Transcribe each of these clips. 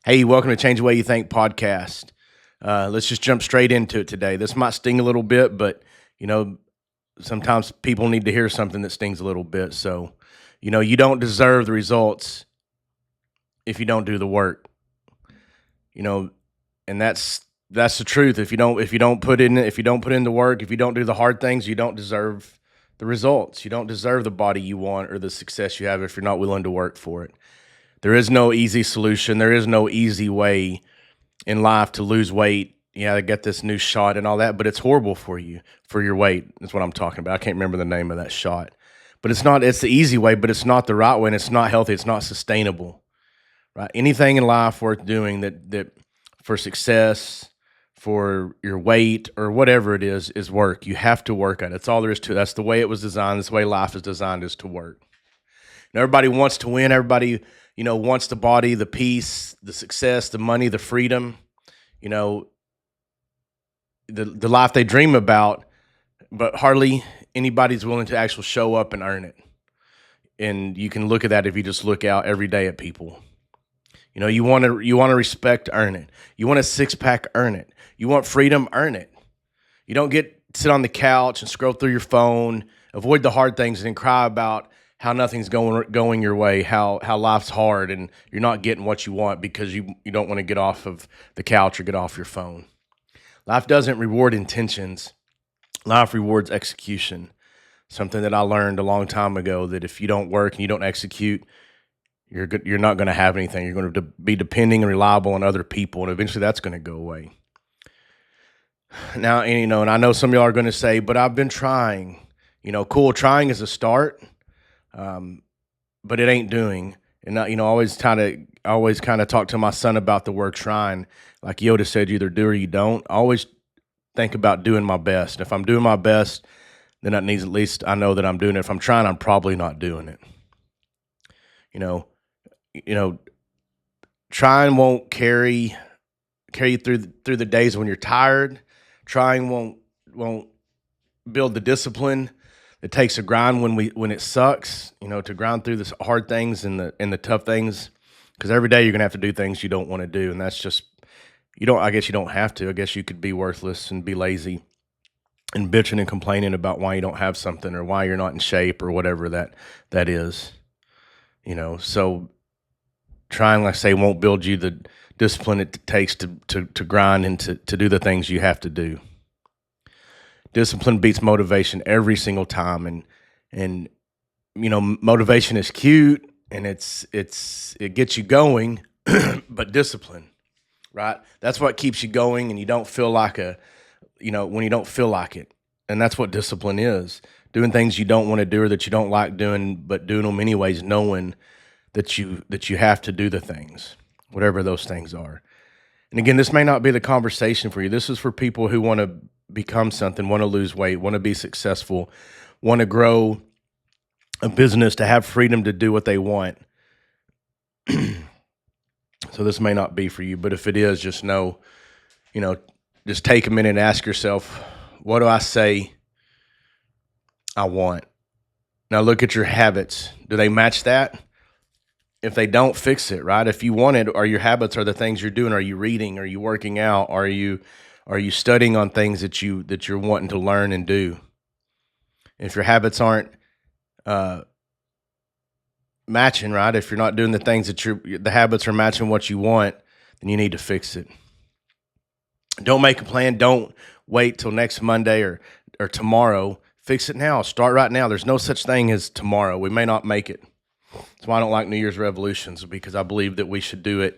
Hey, welcome to Change the Way You Think podcast. Let's just jump straight into it today. This might sting a little bit, but you know, sometimes people need to hear something that stings a little bit. So, you don't deserve the results if you don't do the work. You know, and that's the truth. If you don't put in the work, if you don't do the hard things, you don't deserve the results. You don't deserve the body you want or the success you have if you're not willing to work for it. There is no easy solution. There is no easy way in life to lose weight. Yeah, they get this new shot and all that, but it's horrible for you, for your weight. That's what I'm talking about. I can't remember the name of that shot. But it's the easy way, but it's not the right way, and it's not healthy, it's not sustainable. Right? Anything in life worth doing that for success, for your weight or whatever it is work. You have to work at it. That's all there is to it. That's the way it was designed. That's the way life is designed, is to work. And everybody wants to win. Everybody, wants the body, the peace, the success, the money, the freedom, you know, the life they dream about, but hardly anybody's willing to actually show up and earn it. And you can look at that if you just look out every day at people. You want to respect, earn it. You want a six pack, earn it. You want freedom, earn it. You don't sit on the couch and scroll through your phone, avoid the hard things, and then cry about how nothing's going your way, how life's hard, and you're not getting what you want because you don't want to get off of the couch or get off your phone. Life doesn't reward intentions. Life rewards execution. Something that I learned a long time ago, that if you don't work and you don't execute, you're not going to have anything. You're going to be depending and reliable on other people, and eventually that's going to go away. Now, and I know some of y'all are going to say, but I've been trying. Cool. Trying is a start, but it ain't doing. And I always kind of talk to my son about the word trying. Like Yoda said, you either do or you don't. I always think about doing my best. If I'm doing my best, then that means at least I know that I'm doing it. If I'm trying, I'm probably not doing it. You know, Trying won't carry you through the days when you're tired. Trying won't build the discipline. It takes a grind when it sucks, to grind through the hard things and the tough things, because every day you're gonna have to do things you don't want to do, and that's just you don't. I guess you don't have to. I guess you could be worthless and be lazy and bitching and complaining about why you don't have something or why you're not in shape or whatever that is. So trying, like I say, won't build you the discipline it takes to grind and to do the things you have to do. Discipline beats motivation every single time, and motivation is cute and it gets you going, but discipline, right? That's what keeps you going, and you don't feel like when you don't feel like it, and that's what discipline is: doing things you don't want to do or that you don't like doing, but doing them anyways, knowing that you have to do the things, whatever those things are. And again, this may not be the conversation for you. This is for people who want to become something, want to lose weight, want to be successful, want to grow a business, to have freedom to do what they want. So this may not be for you, but if it is, just know, just take a minute and ask yourself, what do I say I want? Now look at your habits. Do they match that? If they don't, fix it, right? If you want it, or your habits are the things you're doing, are you reading? Are you working out? Are you studying on things that you're wanting to learn and do? If your habits aren't matching, right? If you're not doing the things the habits are matching what you want, then you need to fix it. Don't make a plan. Don't wait till next Monday or tomorrow. Fix it now. Start right now. There's no such thing as tomorrow. We may not make it. That's why I don't like New Year's resolutions, because I believe that we should do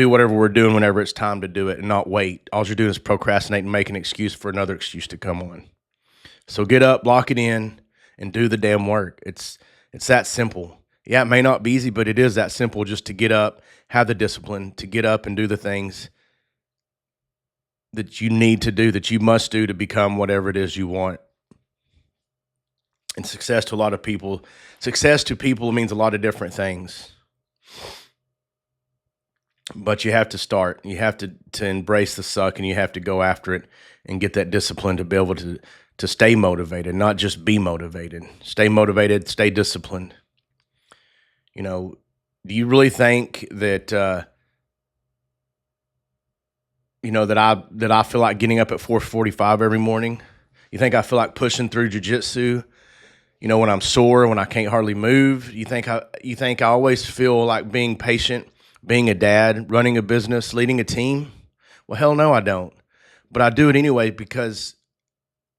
whatever we're doing whenever it's time to do it, and not wait. All you're doing is procrastinate and make an excuse for another excuse to come on. So get up, lock it in, and do the damn work. It's that simple. Yeah, it may not be easy, but it is that simple, just to get up, have the discipline to get up and do the things that you need to do, that you must do to become whatever it is you want. And success to people means a lot of different things. But you have to start. You have to embrace the suck, and you have to go after it and get that discipline to be able to stay motivated, not just be motivated. Stay motivated, stay disciplined. Do you really think that that I feel like getting up at 4:45 every morning? You think I feel like pushing through jujitsu? When I'm sore, when I can't hardly move? You think I always feel like being patient, being a dad, running a business, leading a team? Well, hell no, I don't. But I do it anyway because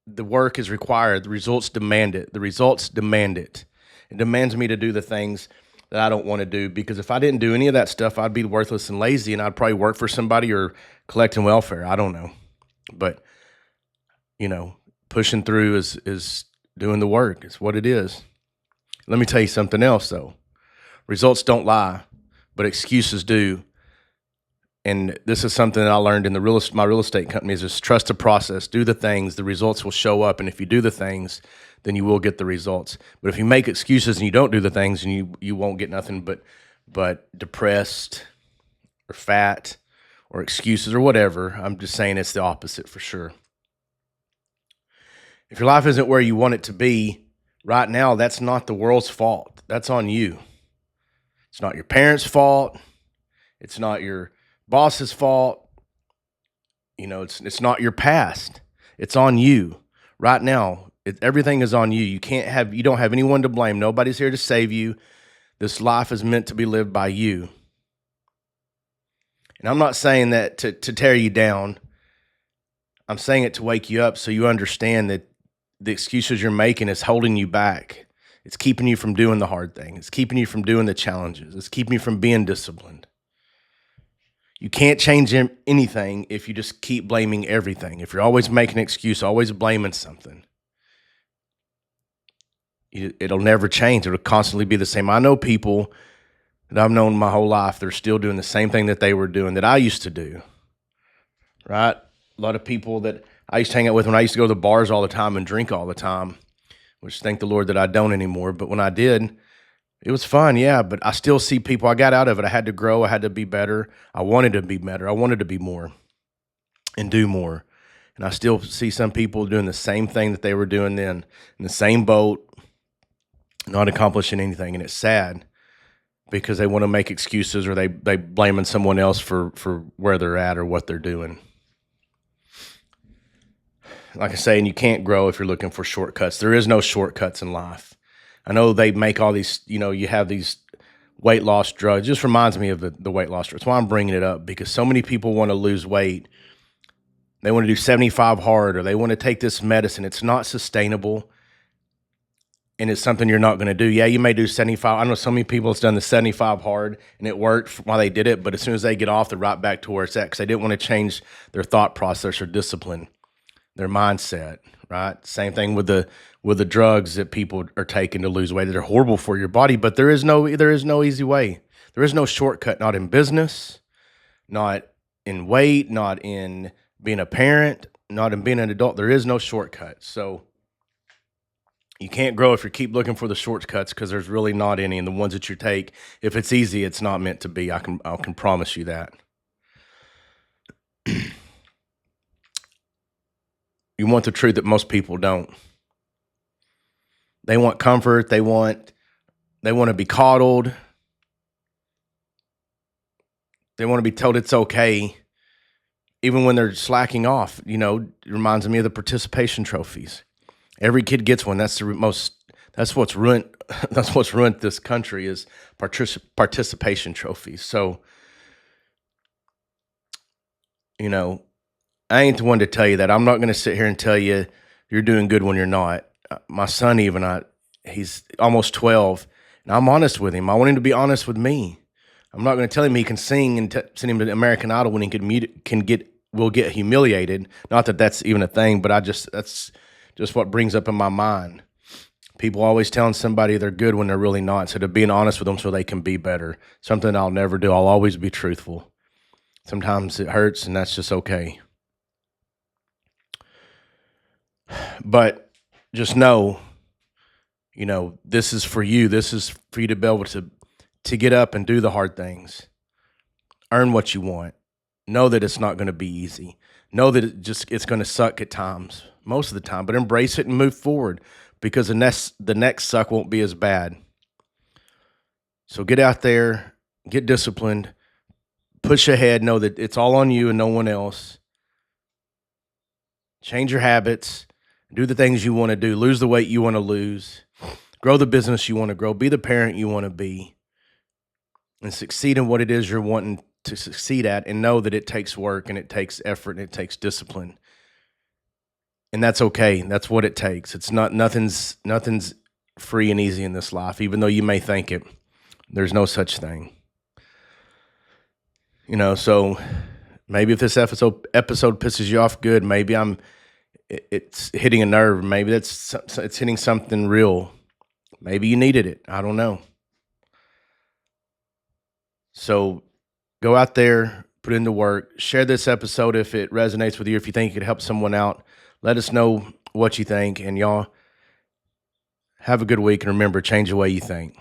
the work is required. The results demand it. The results demand it. It demands me to do the things that I don't want to do, because if I didn't do any of that stuff, I'd be worthless and lazy, and I'd probably work for somebody or collecting welfare. I don't know. But, you know, pushing through is doing the work. It's what it is. Let me tell you something else, though. Results don't lie, but excuses do. And this is something that I learned in my real estate company, is just trust the process, do the things, the results will show up. And if you do the things, then you will get the results. But if you make excuses and you don't do the things, and you won't get nothing but depressed or fat or excuses or whatever. I'm just saying it's the opposite for sure. If your life isn't where you want it to be right now, that's not the world's fault. That's on you. It's not your parents' fault. It's not your boss's fault. It's not your past. It's on you right now. Everything is on you. You don't have anyone to blame. Nobody's here to save you. This life is meant to be lived by you. And I'm not saying that to tear you down. I'm saying it to wake you up so you understand that the excuses you're making is holding you back. It's keeping you from doing the hard thing. It's keeping you from doing the challenges. It's keeping you from being disciplined. You can't change anything if you just keep blaming everything. If you're always making an excuse, always blaming something, it'll never change. It'll constantly be the same. I know people that I've known my whole life, they're still doing the same thing that they were doing that I used to do, right? A lot of people that I used to hang out with when I used to go to the bars all the time and drink all the time, which thank the Lord that I don't anymore. But when I did, it was fun, yeah, but I still see people. I got out of it. I had to grow. I had to be better. I wanted to be better. I wanted to be more and do more. And I still see some people doing the same thing that they were doing then, in the same boat, not accomplishing anything. And it's sad because they want to make excuses, or they blaming someone else for where they're at or what they're doing. Like I say, and you can't grow if you're looking for shortcuts. There is no shortcuts in life. I know they make all these, you have these weight loss drugs. It just reminds me of the weight loss drugs. That's why I'm bringing it up, because so many people want to lose weight. They want to do 75 hard, or they want to take this medicine. It's not sustainable, and it's something you're not going to do. Yeah, you may do 75. I know so many people that's done the 75 hard, and it worked while they did it, but as soon as they get off, they're right back to where it's at, because they didn't want to change their thought process or discipline, their mindset, right? Same thing with the drugs that people are taking to lose weight. They're horrible for your body, but there is no easy way. There is no shortcut, not in business, not in weight, not in being a parent, not in being an adult. There is no shortcut. So you can't grow if you keep looking for the shortcuts, because there's really not any. And the ones that you take, if it's easy, it's not meant to be. I can promise you that. You want the truth that most people don't. They want comfort. They want to be coddled. They want to be told it's okay, even when they're slacking off. It reminds me of the participation trophies. Every kid gets one. That's what's ruined. That's what's ruined this country, is participation trophies. So, I ain't the one to tell you that. I'm not going to sit here and tell you you're doing good when you're not. My son, he's almost 12, and I'm honest with him. I want him to be honest with me. I'm not going to tell him he can sing and send him to American Idol when he will get humiliated. Not that that's even a thing, but that's just what brings up in my mind. People always telling somebody they're good when they're really not. So to being honest with them so they can be better, something I'll never do. I'll always be truthful. Sometimes it hurts, and that's just okay. But just know, this is for you. This is for you to be able to get up and do the hard things. Earn what you want. Know that it's not going to be easy. Know that it's going to suck at times, most of the time, but embrace it and move forward, because the next suck won't be as bad. So get out there, get disciplined, push ahead. Know that it's all on you and no one else. Change your habits. Do the things you want to do. Lose the weight you want to lose. Grow the business you want to grow. Be the parent you want to be. And succeed in what it is you're wanting to succeed at. And know that it takes work and it takes effort and it takes discipline. And that's okay. That's what it takes. It's not nothing's free and easy in this life, even though you may think it. There's no such thing. So maybe if this episode pisses you off, good. Maybe it's hitting a nerve. Maybe it's hitting something real. Maybe you needed it. I don't know. So go out there, put in the work, share this episode if it resonates with you, if you think it could help someone out. Let us know what you think, and y'all have a good week, and remember, change the way you think.